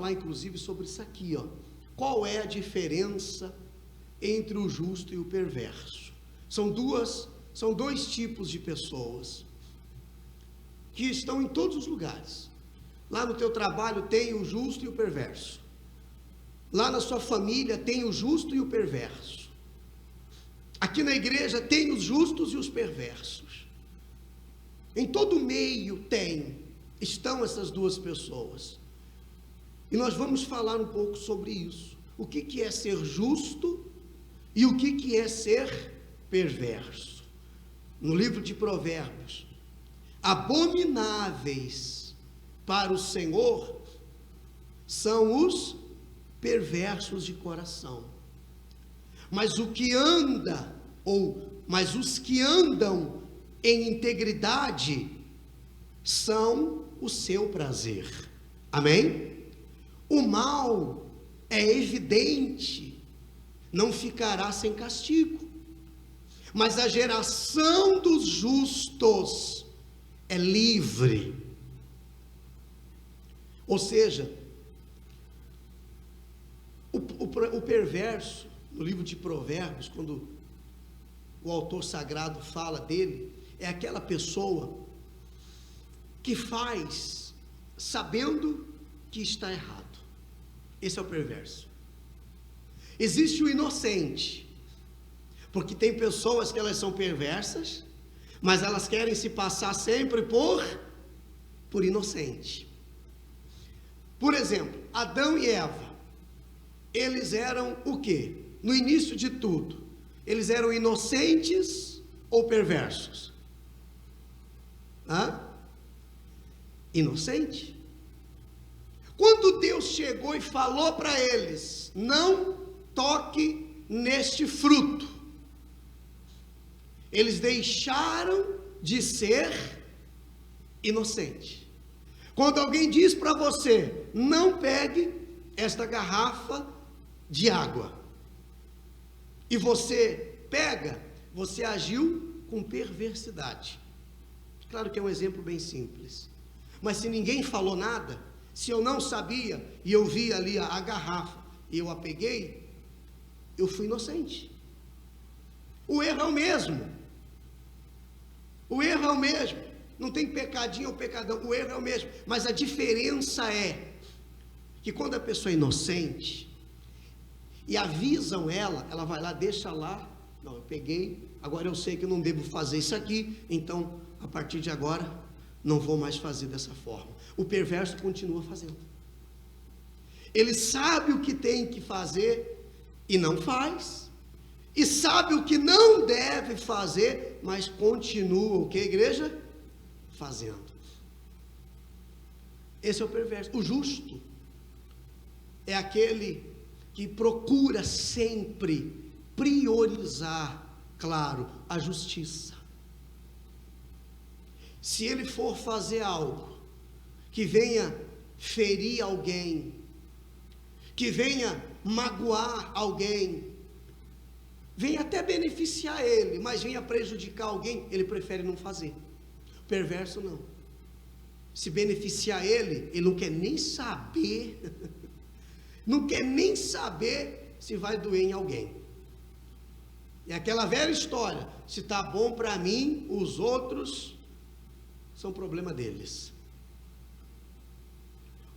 falar inclusive sobre isso aqui, ó. Qual é a diferença entre o justo e o perverso? São dois tipos de pessoas que estão em todos os lugares. Lá no teu trabalho tem o justo e o perverso. Lá na sua família tem o justo e o perverso. Aqui na igreja tem os justos e os perversos. Em todo meio estão essas duas pessoas. E nós vamos falar um pouco sobre isso. O que é ser justo e o que é ser perverso. No livro de Provérbios: abomináveis para o Senhor são os perversos de coração, mas os que andam em integridade são o seu prazer. Amém? O mal é evidente, não ficará sem castigo, mas a geração dos justos é livre. Ou seja, o perverso, no livro de Provérbios, quando o autor sagrado fala dele, é aquela pessoa que faz sabendo que está errado. Esse é o perverso. Existe o inocente, porque tem pessoas que elas são perversas, mas elas querem se passar sempre por inocente. Por exemplo, Adão e Eva, eles eram o quê? No início de tudo, eles eram inocentes ou perversos? Inocente. Quando Deus chegou e falou para eles: não toque neste fruto, eles deixaram de ser inocentes. Quando alguém diz para você: não pegue esta garrafa de água, e você pega, você agiu com perversidade. Claro que é um exemplo bem simples, mas se ninguém falou nada, se eu não sabia e eu vi ali a garrafa e eu a peguei, eu fui inocente. O erro é o mesmo. O erro é o mesmo. Não tem pecadinho ou pecadão, o erro é o mesmo. Mas a diferença é que quando a pessoa é inocente e avisam ela vai lá, deixa lá. Não, eu peguei, agora eu sei que eu não devo fazer isso aqui, então a partir de agora não vou mais fazer dessa forma. O perverso continua fazendo. Ele sabe o que tem que fazer e não faz, e sabe o que não deve fazer, mas continua o que, igreja? Fazendo. Esse é o perverso. O justo é aquele que procura sempre priorizar, claro, a justiça. Se ele for fazer algo que venha ferir alguém, que venha magoar alguém, venha até beneficiar ele, mas venha prejudicar alguém, ele prefere não fazer. O perverso não. Se beneficiar ele não quer nem saber, não quer nem saber se vai doer em alguém. É aquela velha história: se está bom para mim, os outros são problema deles.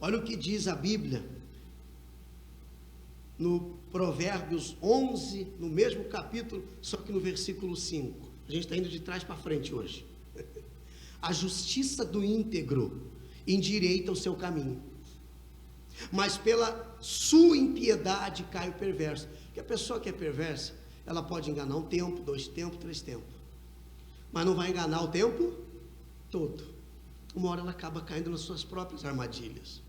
Olha o que diz a Bíblia no Provérbios 11, no mesmo capítulo, só que no versículo 5. A gente está indo de trás para frente hoje. A justiça do íntegro endireita o seu caminho, mas pela sua impiedade cai o perverso. Porque a pessoa que é perversa, ela pode enganar um tempo, 2 tempos, 3 tempos, mas não vai enganar o tempo todo. Uma hora ela acaba caindo nas suas próprias armadilhas,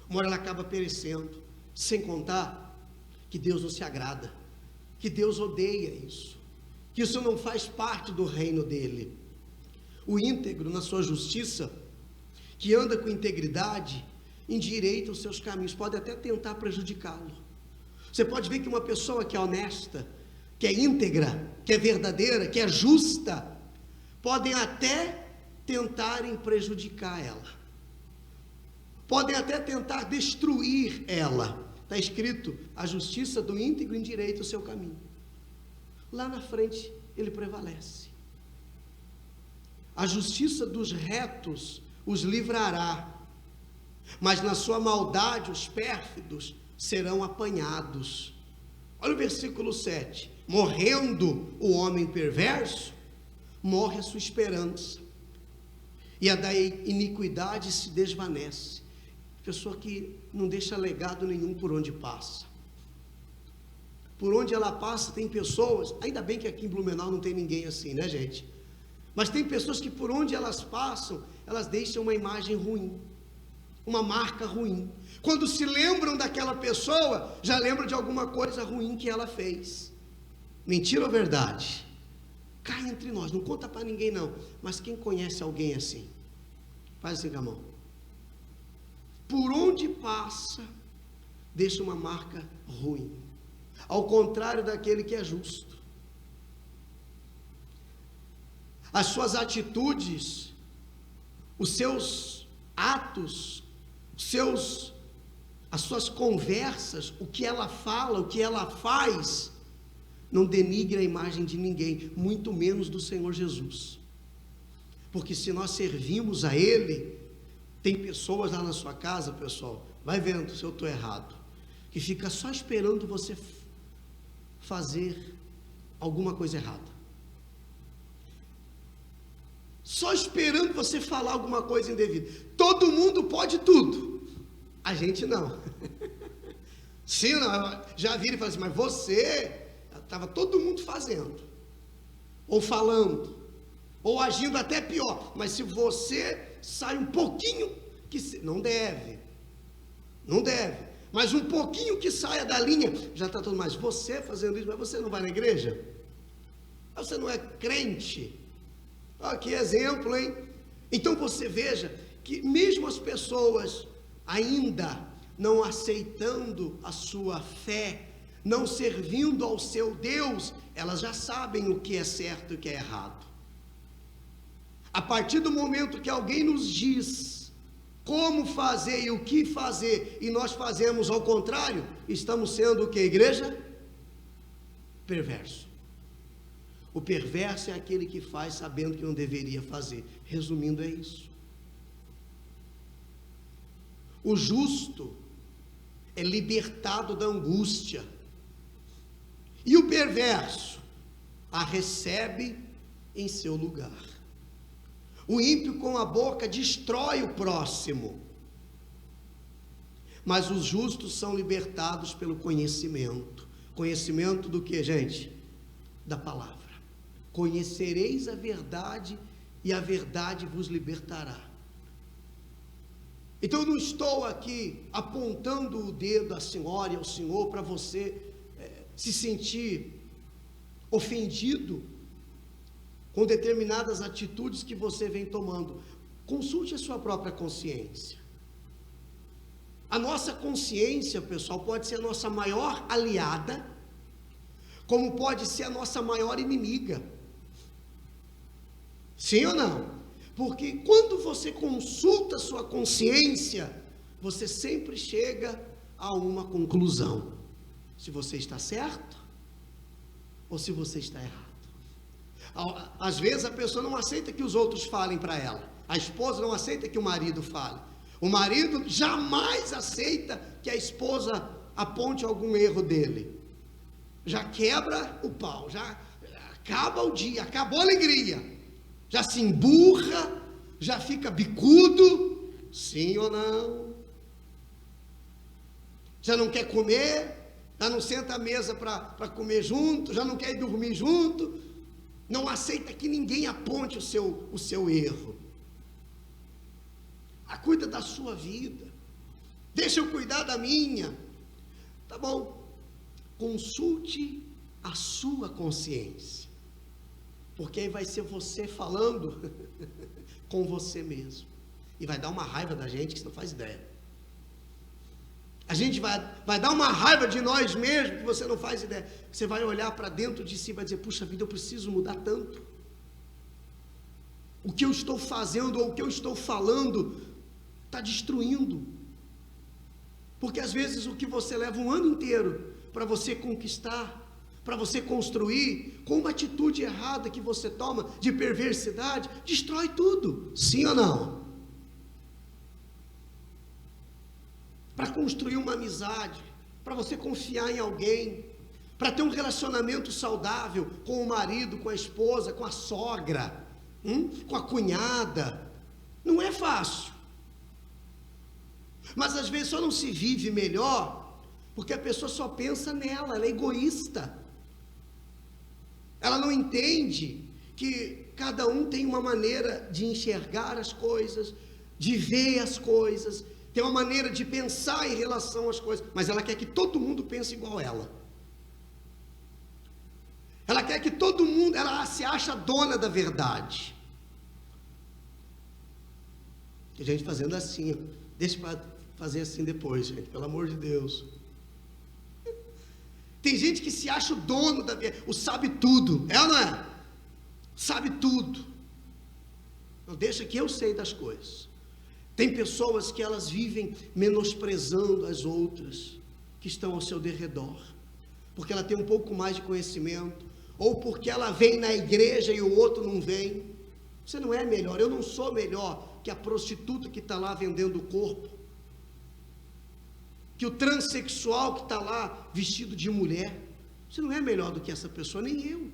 uma hora ela acaba perecendo. Sem contar que Deus não se agrada, que Deus odeia isso, que isso não faz parte do reino dele. O íntegro, na sua justiça, que anda com integridade, endireita os seus caminhos, pode até tentar prejudicá-lo. Você pode ver que uma pessoa que é honesta, que é íntegra, que é verdadeira, que é justa, podem até tentarem prejudicar ela. podem até tentar destruir ela. Está escrito, a justiça do íntegro endireita o seu caminho. Lá na frente, ele prevalece. A justiça dos retos os livrará, mas na sua maldade os pérfidos serão apanhados. Olha o versículo 7. Morrendo o homem perverso, morre a sua esperança, e a da iniquidade se desvanece. Pessoa que não deixa legado nenhum por onde passa. Por onde ela passa tem pessoas, ainda bem que aqui em Blumenau não tem ninguém assim, né, gente? Mas tem pessoas que por onde elas passam, elas deixam uma imagem ruim, uma marca ruim. Quando se lembram daquela pessoa, já lembram de alguma coisa ruim que ela fez. Mentira ou verdade? Cai entre nós, não conta para ninguém não. Mas quem conhece alguém assim? Faz assim com a mão. Por onde passa, deixa uma marca ruim. Ao contrário daquele que é justo. As suas atitudes, os seus atos, as suas conversas, o que ela fala, o que ela faz, não denigre a imagem de ninguém, muito menos do Senhor Jesus. Porque se nós servimos a Ele, tem pessoas lá na sua casa, pessoal, vai vendo se eu estou errado, que fica só esperando você fazer alguma coisa errada. Só esperando você falar alguma coisa indevida. Todo mundo pode tudo, a gente não. Sim, não, já viram e falam assim, mas você, estava todo mundo fazendo, ou falando, ou agindo até pior, mas se você sai um pouquinho, não deve, mas um pouquinho que saia da linha, já está todo mais, você fazendo isso, mas você não vai na igreja? Você não é crente? Olha que exemplo, hein? Então você veja que mesmo as pessoas ainda não aceitando a sua fé, não servindo ao seu Deus, elas já sabem o que é certo e o que é errado. A partir do momento que alguém nos diz como fazer e o que fazer, e nós fazemos ao contrário, estamos sendo o que, igreja? Perverso. O perverso é aquele que faz sabendo que não deveria fazer. Resumindo, é isso. O justo é libertado da angústia, e o perverso a recebe em seu lugar. O ímpio com a boca destrói o próximo, mas os justos são libertados pelo conhecimento. Conhecimento do que, gente? Da palavra. Conhecereis a verdade, e a verdade vos libertará. Então eu não estou aqui apontando o dedo à senhora e ao senhor para você se sentir ofendido com determinadas atitudes que você vem tomando. Consulte a sua própria consciência. A nossa consciência, pessoal, pode ser a nossa maior aliada, como pode ser a nossa maior inimiga. Sim ou não? Porque quando você consulta a sua consciência, você sempre chega a uma conclusão. Se você está certo, ou se você está errado. Às vezes a pessoa não aceita que os outros falem para ela. A esposa não aceita que o marido fale. O marido jamais aceita que a esposa aponte algum erro dele. Já quebra o pau, já acaba o dia, acabou a alegria. Já se emburra, já fica bicudo, sim ou não? Já não quer comer, já não senta à mesa para comer junto, já não quer ir dormir junto, não aceita que ninguém aponte o seu erro. Cuida da sua vida, deixa eu cuidar da minha. Tá bom, consulte a sua consciência. Porque aí vai ser você falando com você mesmo. E vai dar uma raiva da gente que você não faz ideia. A gente vai dar uma raiva de nós mesmos que você não faz ideia. Você vai olhar para dentro de si e vai dizer, puxa vida, eu preciso mudar tanto. O que eu estou fazendo ou o que eu estou falando está destruindo Porque às vezes o que você leva um ano inteiro para você conquistar, para você construir, com uma atitude errada que você toma, de perversidade, destrói tudo. Sim ou não? Para construir uma amizade, para você confiar em alguém, para ter um relacionamento saudável com o marido, com a esposa, com a sogra, com a cunhada, não é fácil. Mas às vezes só não se vive melhor porque a pessoa só pensa nela, ela é egoísta. Ela não entende que cada um tem uma maneira de enxergar as coisas, de ver as coisas, tem uma maneira de pensar em relação às coisas, mas ela quer que todo mundo pense igual a ela. Ela quer que todo mundo, ela se acha dona da verdade. Tem gente fazendo assim, deixa para fazer assim depois, gente, pelo amor de Deus. Tem gente que se acha o dono da verdade, o sabe tudo, é ou não é? Sabe tudo. Não deixa que eu sei das coisas. Tem pessoas que elas vivem menosprezando as outras que estão ao seu derredor, porque ela tem um pouco mais de conhecimento, ou porque ela vem na igreja e o outro não vem. Você não é melhor, eu não sou melhor que a prostituta que está lá vendendo o corpo, que o transexual que está lá vestido de mulher. Você não é melhor do que essa pessoa, nem eu.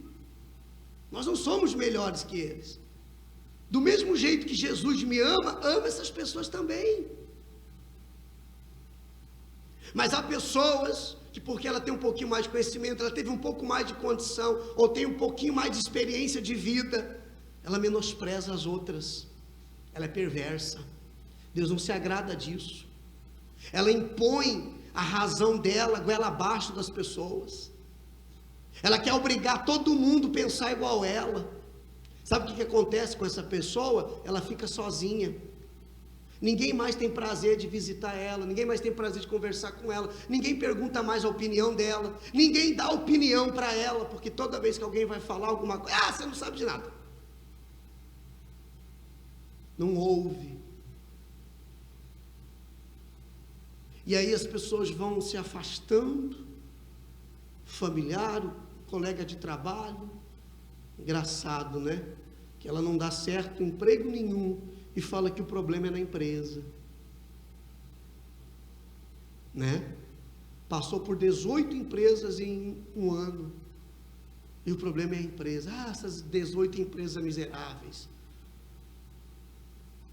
Nós não somos melhores que eles. Do mesmo jeito que Jesus me ama, ama essas pessoas também. Mas há pessoas que, porque ela tem um pouquinho mais de conhecimento, ela teve um pouco mais de condição, ou tem um pouquinho mais de experiência de vida, ela menospreza as outras. Ela é perversa. Deus não se agrada disso. Ela impõe a razão dela goela abaixo das pessoas. Ela quer obrigar todo mundo a pensar igual a ela. Sabe o que acontece com essa pessoa? Ela fica sozinha. Ninguém mais tem prazer de visitar ela, ninguém mais tem prazer de conversar com ela, ninguém pergunta mais a opinião dela, ninguém dá opinião para ela, porque toda vez que alguém vai falar alguma coisa, você não sabe de nada. Não ouve. E aí as pessoas vão se afastando, familiar, colega de trabalho, engraçado, né? Que ela não dá certo em emprego nenhum e fala que o problema é na empresa, né? Passou por 18 empresas em um ano e o problema é a empresa. Essas 18 empresas miseráveis.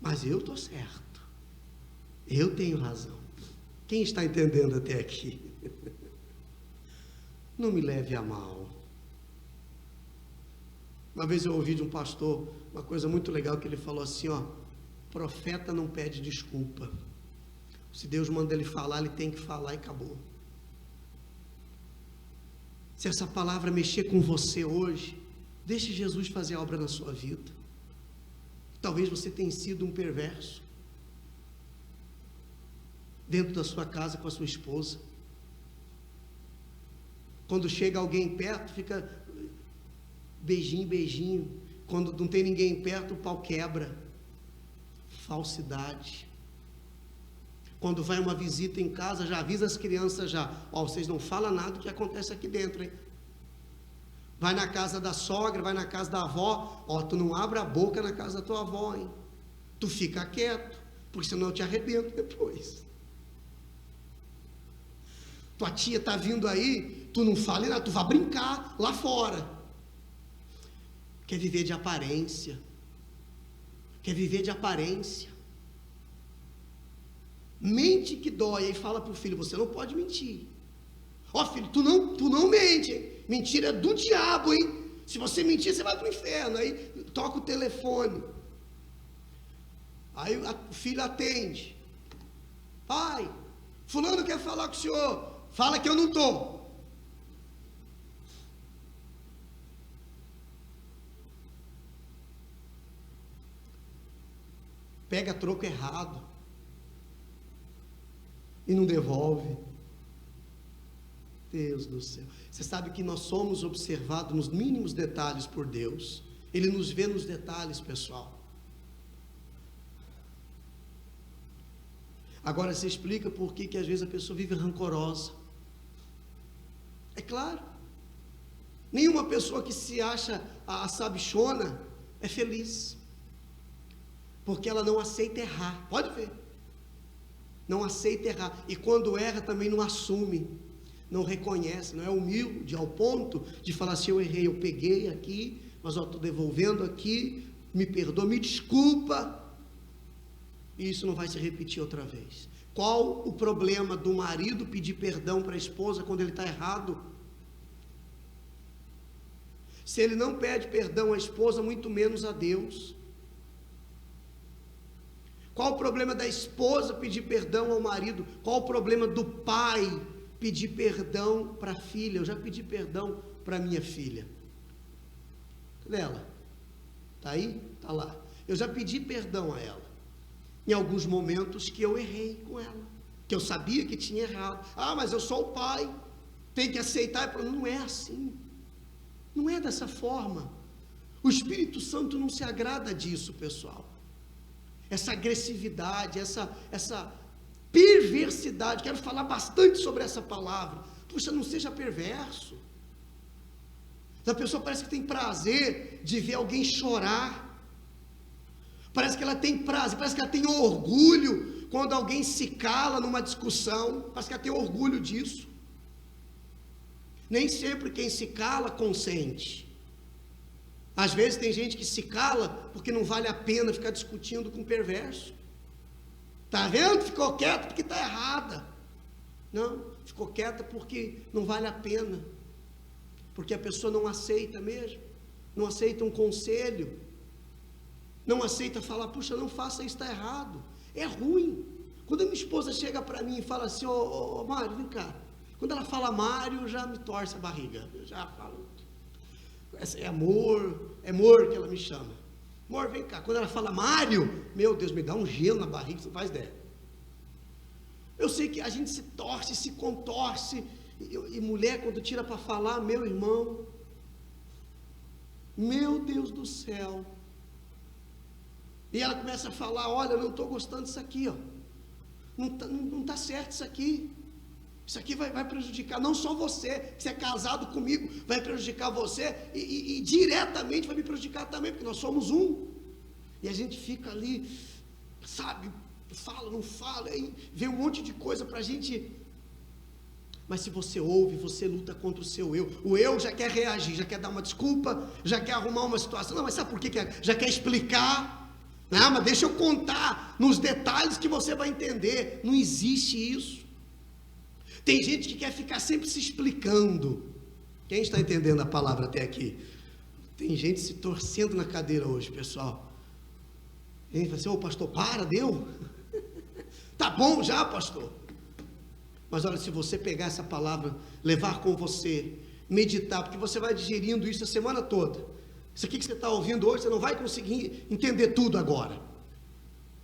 Mas eu estou certo, eu tenho razão. Quem está entendendo até aqui? Não me leve a mal. Uma vez eu ouvi de um pastor uma coisa muito legal, que ele falou assim, profeta não pede desculpa. Se Deus manda ele falar, ele tem que falar e acabou. Se essa palavra mexer com você hoje, deixe Jesus fazer a obra na sua vida. Talvez você tenha sido um perverso dentro da sua casa com a sua esposa. Quando chega alguém perto, fica beijinho, beijinho. Quando não tem ninguém perto, o pau quebra. Falsidade. Quando vai uma visita em casa, já avisa as crianças já, vocês não falam nada do que acontece aqui dentro, hein? Vai na casa da sogra, vai na casa da avó, tu não abre a boca na casa da tua avó, hein? Tu fica quieto, porque senão eu te arrebento depois. Tua tia está vindo aí, tu não fale nada, tu vai brincar lá fora. Quer viver de aparência. Quer viver de aparência. Mente que dói, aí fala para o filho, você não pode mentir. Filho, tu não mente, hein? Mentira é do diabo, hein? Se você mentir, você vai para o inferno. Aí toca o telefone. Aí o filho atende. Pai, fulano quer falar com o senhor. Fala que eu não estou. Pega troco errado e não devolve. Deus do céu. Você sabe que nós somos observados nos mínimos detalhes por Deus. Ele nos vê nos detalhes, pessoal. Agora você explica por que às vezes a pessoa vive rancorosa. É claro. Nenhuma pessoa que se acha a sabichona é feliz. Porque ela não aceita errar. Pode ver. Não aceita errar. E quando erra também não assume. Não reconhece. Não é humilde ao ponto de falar assim: eu errei, eu peguei aqui, mas estou devolvendo aqui, me perdoa, me desculpa. E isso não vai se repetir outra vez. Qual o problema do marido pedir perdão para a esposa quando ele está errado? Se ele não pede perdão à esposa, muito menos a Deus. Qual o problema da esposa pedir perdão ao marido? Qual o problema do pai pedir perdão para a filha? Eu já pedi perdão para minha filha. Cadê ela? Está aí? Está lá. Eu já pedi perdão a ela. Em alguns momentos que eu errei com ela, que eu sabia que tinha errado. Ah, mas eu sou o pai, tem que aceitar. Não é assim. Não é dessa forma. O Espírito Santo não se agrada disso, pessoal. Essa agressividade, essa perversidade. Quero falar bastante sobre essa palavra. Puxa, não seja perverso. A pessoa parece que tem prazer de ver alguém chorar. Parece que ela tem prazer, parece que ela tem orgulho quando alguém se cala numa discussão. Parece que ela tem orgulho disso. Nem sempre quem se cala consente. Às vezes tem gente que se cala porque não vale a pena ficar discutindo com um perverso. Está vendo? Ficou quieta porque está errada. Não, ficou quieta porque não vale a pena. Porque a pessoa não aceita mesmo. Não aceita um conselho. Não aceita falar: puxa, não faça isso, está errado. É ruim. Quando a minha esposa chega para mim e fala assim: ô Mário, vem cá. Quando ela fala Mário, já me torce a barriga. Eu já falo. É amor que ela me chama. Amor, vem cá. Quando ela fala Mário, meu Deus, me dá um gelo na barriga, você não faz ideia. Eu sei que a gente se torce, se contorce. E mulher, quando tira para falar, meu irmão, meu Deus do céu. E ela começa a falar: olha, eu não estou gostando disso aqui, ó. Não tá certo isso aqui. Isso aqui vai prejudicar não só você, que você é casado comigo, vai prejudicar você e diretamente vai me prejudicar também, porque nós somos um. E a gente fica ali, sabe, fala, não fala, aí vem um monte de coisa para a gente. Mas se você ouve, você luta contra o seu eu. O eu já quer reagir, já quer dar uma desculpa, já quer arrumar uma situação. Não, mas sabe por que já quer explicar? Não, mas deixa eu contar nos detalhes que você vai entender. Não existe isso. Tem gente que quer ficar sempre se explicando. Quem está entendendo a palavra até aqui? Tem gente se torcendo na cadeira hoje, pessoal. Ele fala assim: ô pastor, para, deu? Tá bom já, pastor. Mas olha, se você pegar essa palavra, levar com você, meditar, porque você vai digerindo isso a semana toda. Isso aqui que você está ouvindo hoje, você não vai conseguir entender tudo agora.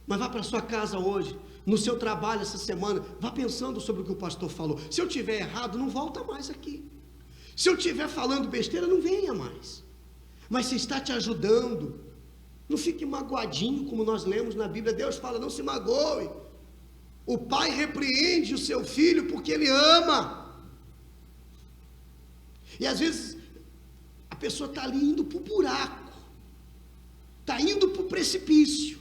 Mas vá para a sua casa hoje, no seu trabalho essa semana, vá pensando sobre o que o pastor falou. Se eu estiver errado, não volta mais aqui. Se eu estiver falando besteira, não venha mais. Mas se está te ajudando, não fique magoadinho, como nós lemos na Bíblia. Deus fala: não se magoe. O pai repreende o seu filho porque ele ama. E às vezes a pessoa está ali indo para o buraco, está indo para o precipício.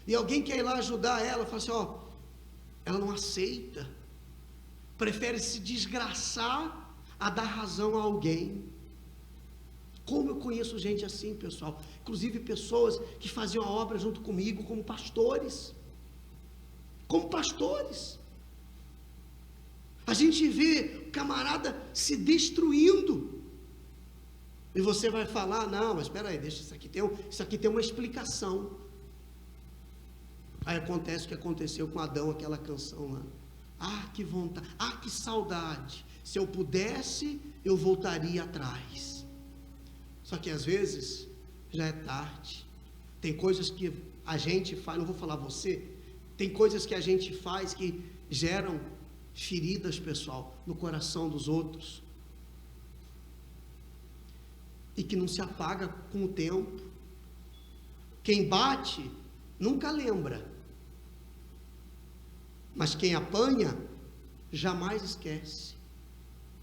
E alguém quer ir lá ajudar ela, fala assim: ó, ela não aceita, prefere se desgraçar a dar razão a alguém. Como eu conheço gente assim, pessoal, inclusive pessoas que faziam a obra junto comigo como pastores. A gente vê o camarada se destruindo. E você vai falar: não, mas espera aí, deixa isso aqui tem uma explicação. Aí acontece o que aconteceu com Adão, aquela canção lá. Ah, que vontade, ah, que saudade. Se eu pudesse, eu voltaria atrás. Só que às vezes já é tarde. Tem coisas que a gente faz, não vou falar você, tem coisas que a gente faz que geram feridas, pessoal, no coração dos outros. E que não se apaga com o tempo. Quem bate nunca lembra. mas quem apanha jamais esquece.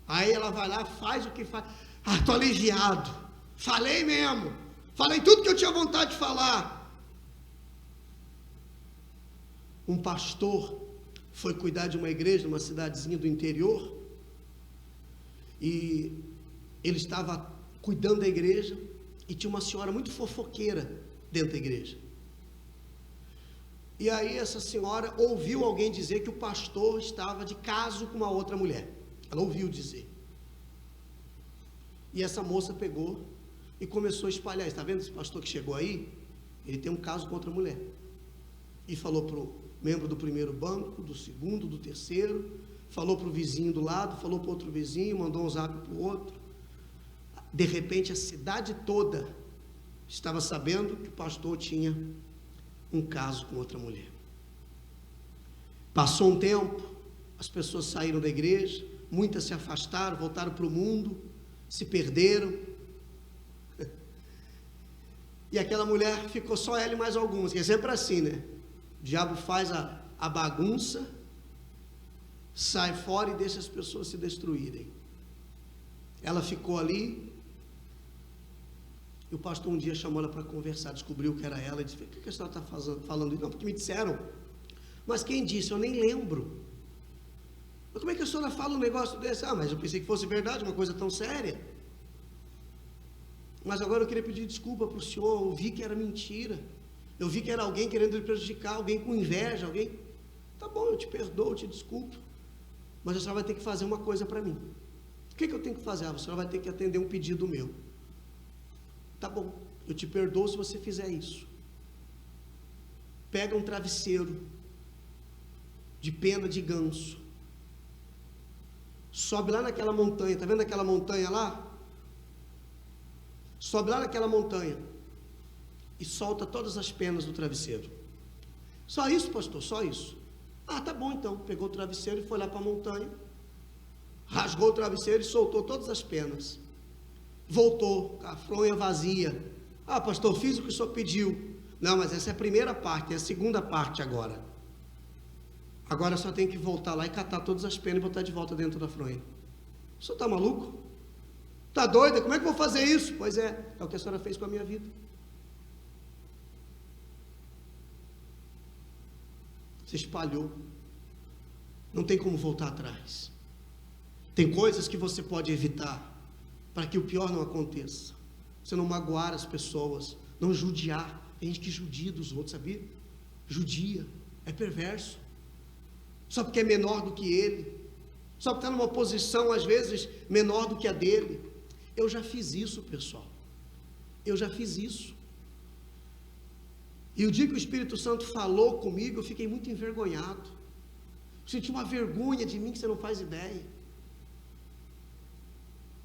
Aí ela vai lá, faz o que faz. Estou aliviado, falei mesmo, falei tudo que eu tinha vontade de falar. Um pastor foi cuidar de uma igreja numa cidadezinha do interior, e ele estava cuidando da igreja, e tinha uma senhora muito fofoqueira dentro da igreja. E aí essa senhora ouviu alguém dizer que o pastor estava de caso com uma outra mulher. Ela ouviu dizer. E essa moça pegou e começou a espalhar. Está vendo esse pastor que chegou aí? Ele tem um caso com outra mulher. E falou para o membro do primeiro banco, do segundo, do terceiro, falou para o vizinho do lado, falou para outro vizinho, mandou um zap para o outro. De repente a cidade toda estava sabendo que o pastor tinha um caso com outra mulher. Passou um tempo, as pessoas saíram da igreja, muitas se afastaram, voltaram para o mundo, se perderam, e aquela mulher ficou só ela e mais alguns, que é sempre assim, né? O diabo faz a bagunça, sai fora e deixa as pessoas se destruírem. Ela ficou ali, e o pastor um dia chamou ela para conversar, descobriu que era ela, e disse: o que a senhora está falando isso? Não, porque me disseram. Mas quem disse? Eu nem lembro. Mas como é que a senhora fala um negócio desse? Mas eu pensei que fosse verdade, uma coisa tão séria. Mas agora eu queria pedir desculpa para o senhor, eu vi que era mentira. Eu vi que era alguém querendo lhe prejudicar, alguém com inveja, alguém... Tá bom, eu te perdoo, eu te desculpo, mas a senhora vai ter que fazer uma coisa para mim. O que eu tenho que fazer? A senhora vai ter que atender um pedido meu. Tá bom, eu te perdoo se você fizer isso. Pega um travesseiro de pena de ganso, sobe lá naquela montanha, está vendo aquela montanha lá? Sobe lá naquela montanha e solta todas as penas do travesseiro. Só isso, pastor? Só isso? Tá bom então. Pegou o travesseiro e foi lá para a montanha, rasgou o travesseiro e soltou todas as penas. Voltou, com a fronha vazia. Pastor, fiz o que o senhor pediu. Não, mas essa é a primeira parte, é a segunda parte agora. Agora só tem que voltar lá e catar todas as penas e botar de volta dentro da fronha. O senhor está maluco? Está doida? Como é que eu vou fazer isso? Pois é o que a senhora fez com a minha vida. Se espalhou. Não tem como voltar atrás. Tem coisas que você pode evitar para que o pior não aconteça. Você não magoar as pessoas, não judiar. Tem gente que judia dos outros, sabia? Judia, é perverso. Só porque é menor do que ele, só porque está numa posição às vezes menor do que a dele. Eu já fiz isso, pessoal. Eu já fiz isso. E o dia que o Espírito Santo falou comigo, eu fiquei muito envergonhado. Senti uma vergonha de mim que você não faz ideia.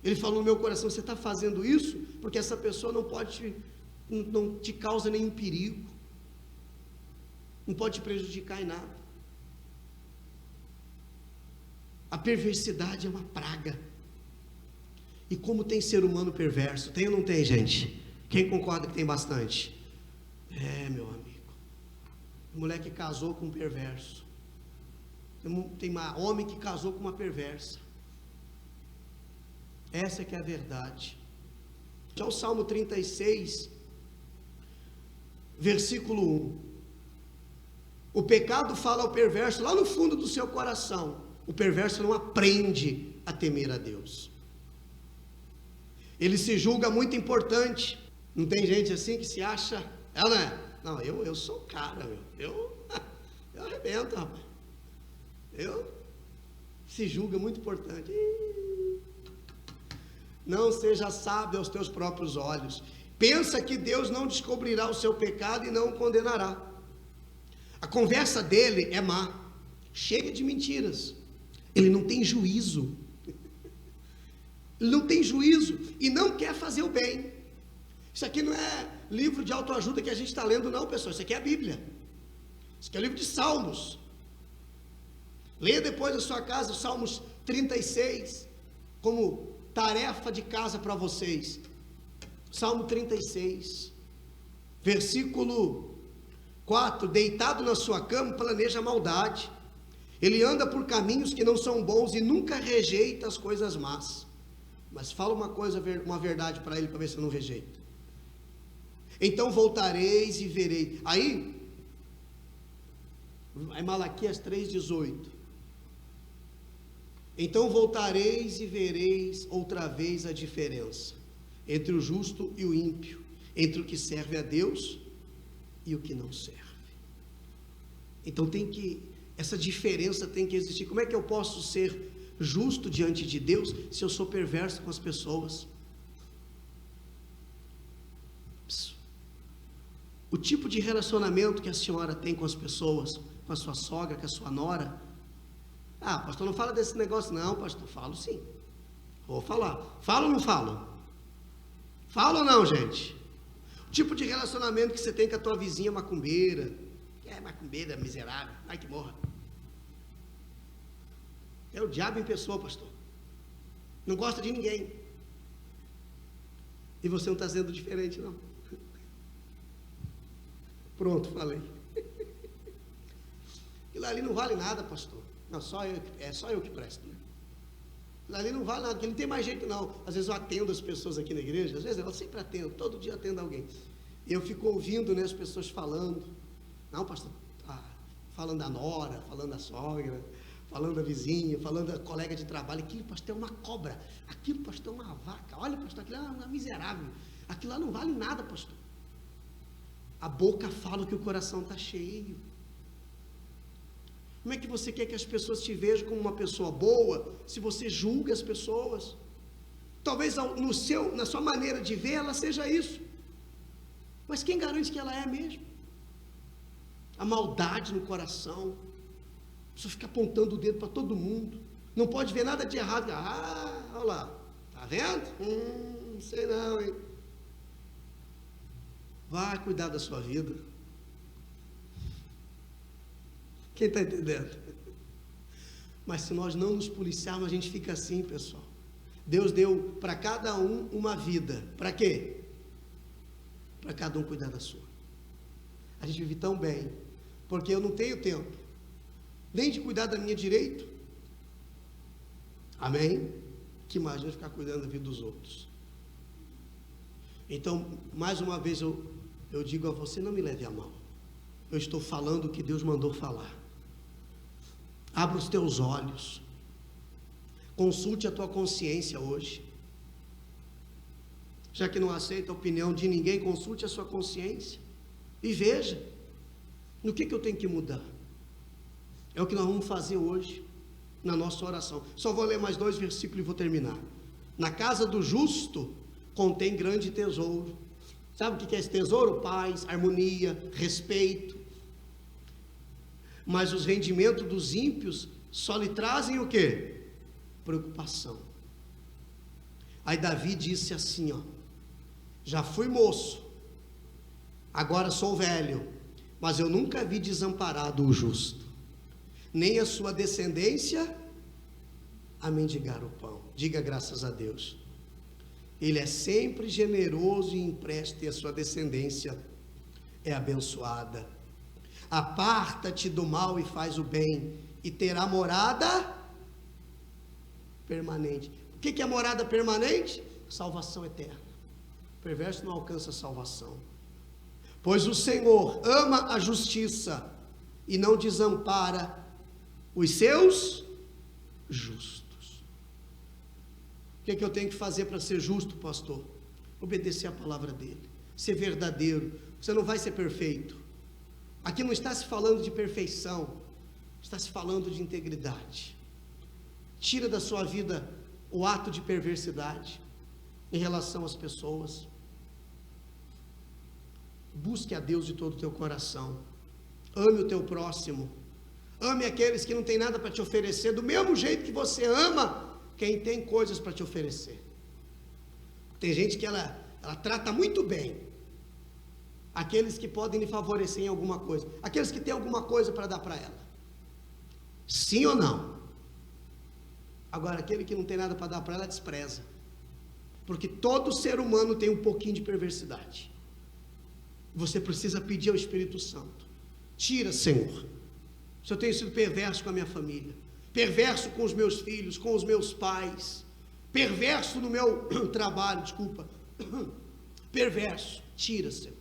Ele falou no meu coração: você está fazendo isso porque essa pessoa não te causa nenhum perigo, não pode te prejudicar em nada. A perversidade é uma praga. E como tem ser humano perverso? Tem ou não tem, gente? Quem concorda que tem bastante? Meu amigo. Mulher que casou com um perverso. Tem homem que casou com uma perversa. Essa é que é a verdade. Já o Salmo 36, versículo 1. O pecado fala ao perverso lá no fundo do seu coração. O perverso não aprende a temer a Deus. Ele se julga muito importante. Não tem gente assim que se acha... Não, eu sou o cara, eu arrebento, rapaz. Se julga muito importante. Não seja sábio aos teus próprios olhos. Pensa que Deus não descobrirá o seu pecado e não o condenará. A conversa dele é má, cheia de mentiras. Ele não tem juízo. Ele não tem juízo e não quer fazer o bem. Isso aqui não é livro de autoajuda que a gente está lendo, não, pessoal. Isso aqui é a Bíblia. Isso aqui é o livro de Salmos. Leia depois da sua casa os Salmos 36, como tarefa de casa para vocês. Salmo 36, versículo 4: deitado na sua cama planeja maldade, Ele anda por caminhos que não são bons e nunca rejeita as coisas más. Mas fala uma verdade para ele, para ver se não rejeita. Então voltareis e verei. Aí Malaquias 3,18. Então voltareis e vereis outra vez a diferença entre o justo e o ímpio, entre o que serve a Deus e o que não serve. Então essa diferença tem que existir. Como é que eu posso ser justo diante de Deus se eu sou perverso com as pessoas? O tipo de relacionamento que a senhora tem com as pessoas, com a sua sogra, com a sua nora. Ah, pastor, não fala desse negócio. Não, pastor, falo sim. Vou falar. Falo ou não falo? Falo ou não, gente? O tipo de relacionamento que você tem com a tua vizinha macumbeira. Macumbeira, miserável, ai que morra. É o diabo em pessoa, pastor. Não gosta de ninguém. E você não está sendo diferente, não. Pronto, falei. Aquilo ali não vale nada, pastor. Não, é só eu que presto, né? Aquilo ali não vale nada, porque não tem mais jeito não. Às vezes eu atendo as pessoas aqui na igreja, às vezes eu sempre atendo, todo dia atendo alguém. E eu fico ouvindo, né, as pessoas falando. Não, pastor, falando da nora, falando da sogra, falando da vizinha, falando da colega de trabalho. Aquilo, pastor, é uma cobra. Aquilo, pastor, é uma vaca. Olha, pastor, aquilo é uma miserável. Aquilo lá não vale nada, pastor. A boca fala o que o coração está cheio. Como é que você quer que as pessoas te vejam como uma pessoa boa, se você julga as pessoas? Talvez na sua maneira de ver, ela seja isso. Mas quem garante que ela é mesmo? A maldade no coração, a pessoa fica apontando o dedo para todo mundo, não pode ver nada de errado. Olha lá, tá vendo? Não sei não, hein? Vai cuidar da sua vida. Quem está entendendo? Mas se nós não nos policiarmos, a gente fica assim, pessoal. Deus deu para cada um uma vida. Para quê? Para cada um cuidar da sua. A gente vive tão bem, porque eu não tenho tempo nem de cuidar da minha direito. Amém? Que imagina ficar cuidando da vida dos outros. Então, mais uma vez eu digo a você, não me leve a mal. Eu estou falando o que Deus mandou falar. Abra os teus olhos. Consulte a tua consciência hoje. Já que não aceita a opinião de ninguém, consulte a sua consciência e veja no que eu tenho que mudar. É o que nós vamos fazer hoje na nossa oração. Só vou ler mais 2 versículos e vou terminar. Na casa do justo contém grande tesouro. Sabe o que é esse tesouro? Paz, harmonia, respeito. Mas os rendimentos dos ímpios só lhe trazem o quê? Preocupação. Aí Davi disse assim, já fui moço, agora sou velho, mas eu nunca vi desamparado o justo, nem a sua descendência a mendigar o pão. Diga graças a Deus. Ele é sempre generoso e empresta, e a sua descendência é abençoada. Aparta-te do mal e faz o bem, e terá morada permanente. O que é morada permanente? Salvação eterna. O perverso não alcança a salvação. Pois o Senhor ama a justiça e não desampara os seus justos. O que eu tenho que fazer para ser justo, pastor? Obedecer a palavra dele, ser verdadeiro. Você não vai ser perfeito. Aqui não está se falando de perfeição, está se falando de integridade. Tira da sua vida o ato de perversidade em relação às pessoas. Busque a Deus de todo o teu coração. Ame o teu próximo. Ame aqueles que não têm nada para te oferecer, do mesmo jeito que você ama quem tem coisas para te oferecer. Tem gente que ela trata muito bem aqueles que podem lhe favorecer em alguma coisa, aqueles que têm alguma coisa para dar para ela. Sim ou não? Agora, aquele que não tem nada para dar para ela, despreza. Porque todo ser humano tem um pouquinho de perversidade. Você precisa pedir ao Espírito Santo. Tira, Senhor. Se eu tenho sido perverso com a minha família, perverso com os meus filhos, com os meus pais, perverso no meu trabalho, desculpa, perverso, tira, Senhor.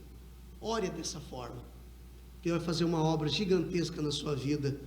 Ore dessa forma, que vai fazer uma obra gigantesca na sua vida.